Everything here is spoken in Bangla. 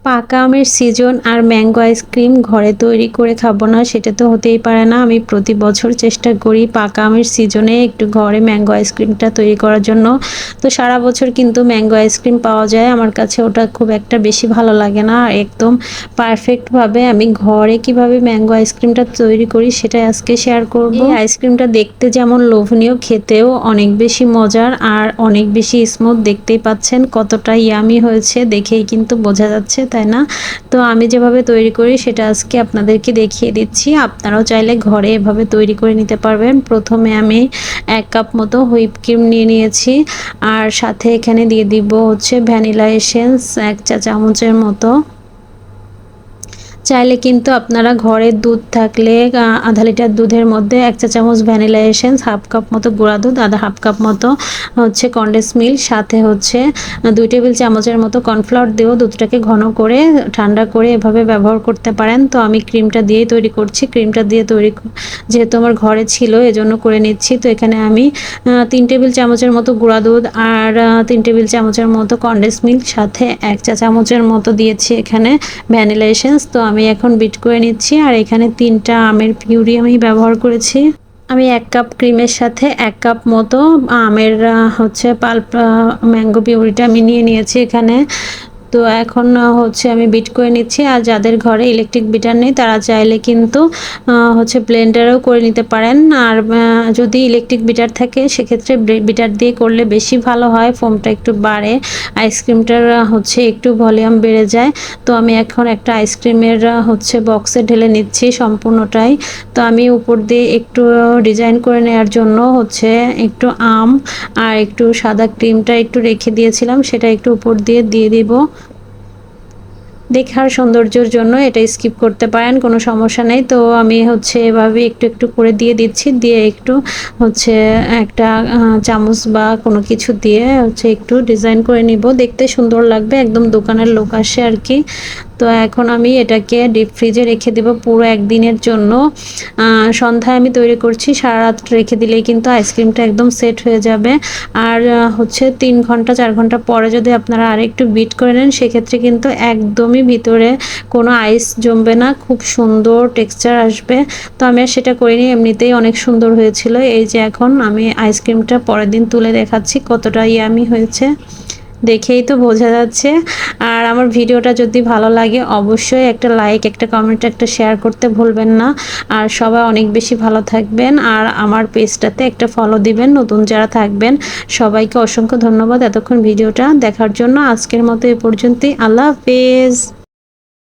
পাকা আমের সিজন আর ম্যাঙ্গো আইসক্রিম ঘরে তৈরি করে খাবো না, সেটা তো হতেই পারে না। আমি প্রতি বছর চেষ্টা করি পাকা আমের সিজনে একটু ঘরে ম্যাঙ্গো আইসক্রিমটা তৈরি করার জন্য। তো সারা বছর কিন্তু ম্যাঙ্গো আইসক্রিম পাওয়া যায়, আমার কাছে ওটা খুব একটা বেশি ভালো লাগে না। একদম পারফেক্টভাবে আমি ঘরে কিভাবে ম্যাঙ্গো আইসক্রিমটা তৈরি করি সেটাই আজকে শেয়ার করব। এই আইসক্রিমটা দেখতে যেমন লোভনীয়, খেতেও অনেক বেশি মজার আর অনেক বেশি স্মুথ। দেখতেই পাচ্ছেন কতটা ইয়ামি হয়েছে, দেখেই কিন্তু বোঝা যাচ্ছে, তাই না? তো আমি যেভাবে তৈরি করি সেটা আজকে আপনাদেরকে দেখিয়ে দিচ্ছি। আপনারাও চাইলে ঘরে এভাবে তৈরি করে নিতে পারবেন। প্রথমে আমি 1 কাপ মতো হুইপ ক্রিম নিয়ে নিয়েছি, আর সাথে এখানে দিয়ে দিব হচ্ছে ভ্যানিলা এসেন্স 1 চা চামচের মতো। চাইলে কিন্তু আপনারা ঘরের দুধ থাকলে আধা লিটার দুধের মধ্যে 1 চা চামচ ভ্যানিলা এসেন্স, 1/2 কাপ মতো গুঁড়া দুধ, 1/2 কাপ মতো হচ্ছে কনডেন্স মিল্ক, সাথে হচ্ছে 2 টেবিল চামচের মতো কর্নফ্লাওয়ার দিয়েও দুধটাকে ঘন করে ঠান্ডা করে এভাবে ব্যবহার করতে পারেন। তো আমি ক্রিমটা দিয়েই তৈরি করছি। ক্রিমটা দিয়ে তৈরি যেহেতু আমার ঘরে ছিল এজন্য করে নিচ্ছি। তো এখানে আমি 3 টেবিল চামচের মতো গুঁড়া দুধ আর 3 টেবিল চামচের মতো কনডেন্স মিল্ক, সাথে 1 চা চামচের মতো দিয়েছি এখানে ভ্যানিলা এসেন্স। তো আমি এখন বিট করে নিচ্ছি, আর এখানে 3টা আমের পিউরি আমি ব্যবহার করেছি। আমি 1 কাপ ক্রিমের সাথে 1 কাপ মতো আমের হচ্ছে পাল্প ম্যাঙ্গো পিউরিটা আমি নিয়ে নিয়েছি এখানে। তো এখন হচ্ছে আমি বিট করে নিচ্ছি। আর যাদের ঘরে ইলেকট্রিক বিটার নেই তারা চাইলে কিন্তু হচ্ছে ব্লেন্ডারেও করে নিতে পারেন। আর যদি ইলেকট্রিক বিটার থাকে সেক্ষেত্রে বিটার দিয়ে করলে বেশি ভালো হয়, ফোমটা একটু বাড়ে, আইসক্রিমটার হচ্ছে একটু ভলিউম বেড়ে যায়। তো আমি এখন একটা আইসক্রিমের হচ্ছে বক্সে ঢেলে নিচ্ছি সম্পূর্ণটাই। তো আমি উপর দিয়ে একটু ডিজাইন করে নেওয়ার জন্য হচ্ছে একটু আম আর একটু সাদা ক্রিমটা একটু রেখে দিয়েছিলাম, সেটা একটু উপর দিয়ে দিব। দেখার সৌন্দর্যের জন্য এটা স্কিপ করতে পারেন, কোনো সমস্যা নেই। তো আমি হচ্ছে এভাবে একটু একটু করে দিয়ে দিচ্ছি, দিয়ে একটু হচ্ছে একটা চামচ বা কোনো কিছু দিয়ে হচ্ছে একটু ডিজাইন করে নিব, দেখতে সুন্দর লাগবে, একদম দোকানের লোক আসে আর কি। তো এখন আমি এটাকে ডিপ ফ্রিজে রেখে দেব পুরো 1 দিনের জন্য। সন্ধ্যায় আমি তৈরি করছি, সারা রাত রেখে দিলেই কিন্তু আইসক্রিমটা একদম সেট হয়ে যাবে। আর হচ্ছে 3 ঘন্টা 4 ঘন্টা পরে যদি আপনারা আরেকটু বিট করে নেন সেক্ষেত্রে কিন্তু একদমই ভিতরে কোনো আইস জমবে না, খুব সুন্দর টেক্সচার আসবে। তো আমি আর সেটা করিনি, এমনিতেই অনেক সুন্দর হয়েছিল। এই যে এখন আমি আইসক্রিমটা পরের দিন তুলে দেখাচ্ছি কতটা ইয়ামি হয়েছে, দেখেই তো বোঝা যাচ্ছে। আর আমার ভিডিওটা যদি ভালো লাগে অবশ্যই একটা লাইক, একটা কমেন্ট, একটা শেয়ার করতে ভুলবেন না। আর সবাই অনেক বেশি ভালো থাকবেন, আর আমার পেজটাতে একটা ফলো দিবেন নতুন যারা থাকবেন। সবাইকে অসংখ্য ধন্যবাদ এতক্ষণ ভিডিওটা দেখার জন্য। আজকের মতো এ পর্যন্তই, আল্লাহ হাফেজ।